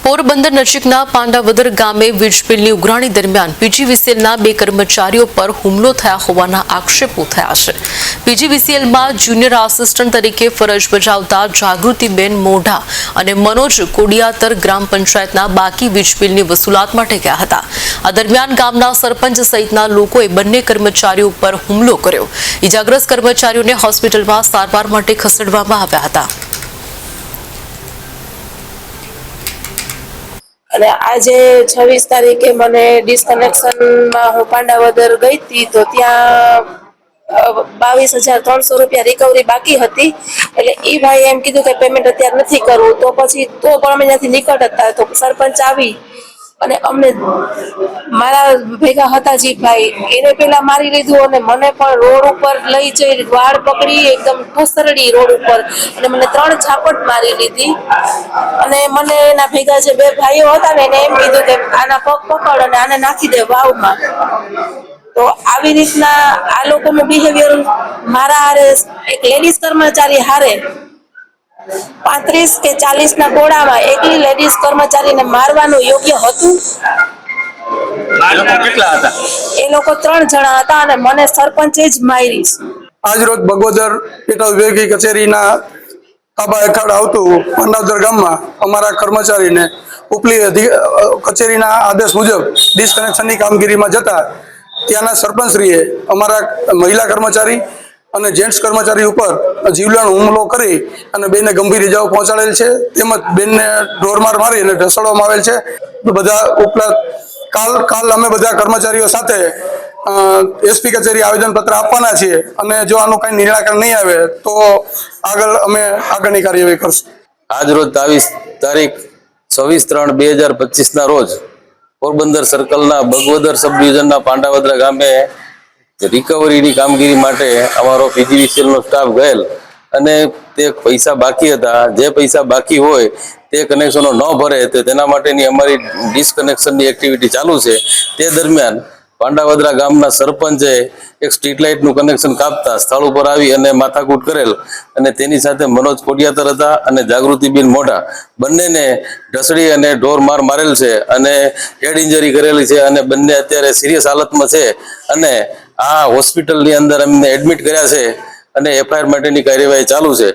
પોરબંદર નજીકના પાંડાવદર ગામે વીજ બિલની ઉઘરાણી દરમિયાન પીજીવીસીએલના 2 કર્મચારીઓ પર હુમલો થયા હોવાના આક્ષેપો થયા છે। પીજીવીસીએલમાં જુનિયર આસિસ્ટન્ટ તરીકે ફરજ બજાવતા જાગૃતિબેન મોઢા અને મનોજ કોડિયાતર ગ્રામ પંચાયતના બાકી વીજ બિલની વસૂલાત માટે ગયા હતા। આ દરમિયાન ગામના સરપંચ સહિતના લોકોએ બંને કર્મચારીઓ પર હુમલો કર્યો। ઇજાગ્રસ્ત કર્મચારીઓને હોસ્પિટલમાં સારવાર માટે ખસેડવામાં આવ્યા હતા। અને આજે 26 તારીખે મને ડિસ્કનેક્શનમાં હું પાંડાવદર ગઈ હતી તો ત્યાં 22,300 રૂપિયા રિકવરી બાકી હતી। એટલે એ ભાઈ એમ કીધું કે પેમેન્ટ અત્યારે નથી કરવું, તો પછી તો પણ અમે ત્યાંથી નીકળતા હતા તો સરપંચ આવી અને અમને મારા ભેગા હતા જી ભાઈ એને પેલા મારી લીધું અને મને પણ રોડ ઉપર લઈ જઈ વાળ પકડી એકદમ ઘસરડી રોડ ઉપર અને મને 3 ઝાપટ મારી લીધી। અને મને એના ભેગા જે 2 ભાઈઓ હતા ને એને એમ કીધું કે આના પગ પકડ અને આને નાખી દે વાવમાં। તો આવી રીતના આ લોકોનું બિહેવિયર મારા હારે એક લેડીઝ કર્મચારી હારે 35 કે 40 ના ટોળામાં એકલી લેડીઝ કર્મચારીને મારવાનું યોગ્ય હતું? એ લોકો 3 જણા હતા અને મને સરપંચે જ મારી। આજ રોજ બગોદર પેટા વિભાગીય કચેરીના તાબા હેઠળ આવતું પાંડાવદર ગામમાં અમારા કર્મચારીને ઉપલી કચેરીના આદેશ મુજબ ડિસ્કનેક્શનની કામગીરીમાં જતા ત્યાંના સરપંચશ્રીએ અમારા મહિલા કર્મચારી અને જેન્ટ્સ કર્મચારી ઉપર જીવલેણ હુમલો કરી અને બેને ગંભીર ઇજાઓ પહોંચાડેલ છે, તેમજ બેનને ઢોરમાર મારી અને ઢસડવામાં આવેલ છે। બધા ઉપરાંત કાલ અમે બધા કર્મચારીઓ સાથે એસપી કચેરી આવેદનપત્ર આપવાના છીએ અને જો આનું કઈ નિરાકરણ નહીં આવે તો અમે આગળની કાર્યવાહી કરશું। આજ રોજ તારીખ 26/3/2025 ના રોજ પોરબંદર સર્કલના બગોદર સબ ડિવિઝનના પાંડાવદર ગામે રિકવરીની કામગીરી માટે અમારો પીજીવીસીએલનો સ્ટાફ ગયેલ અને તે પૈસા બાકી હતા, જે પૈસા બાકી હોય તે કનેક્શનો ન ભરે તો તેના માટેની અમારી ડિસ્કનેક્શનની એક્ટિવિટી ચાલુ છે। તે દરમિયાન પાંડાવદરા ગામના સરપંચે એક સ્ટ્રીટ લાઇટનું કનેક્શન કાપતા સ્થળ ઉપર આવી અને માથાકૂટ કરેલ અને તેની સાથે મનોજ કોડિયાતર હતા અને જાગૃતિબેન મોઢા બંનેને ઢસડી અને ઢોર માર મારેલ છે અને હેડ ઇન્જરી કરેલી છે અને બંને અત્યારે સિરિયસ હાલતમાં છે અને આ હોસ્પિટલની અંદર અમને એડમિટ કર્યા છે અને એફઆઈઆર માટેની કાર્યવાહી ચાલુ છે।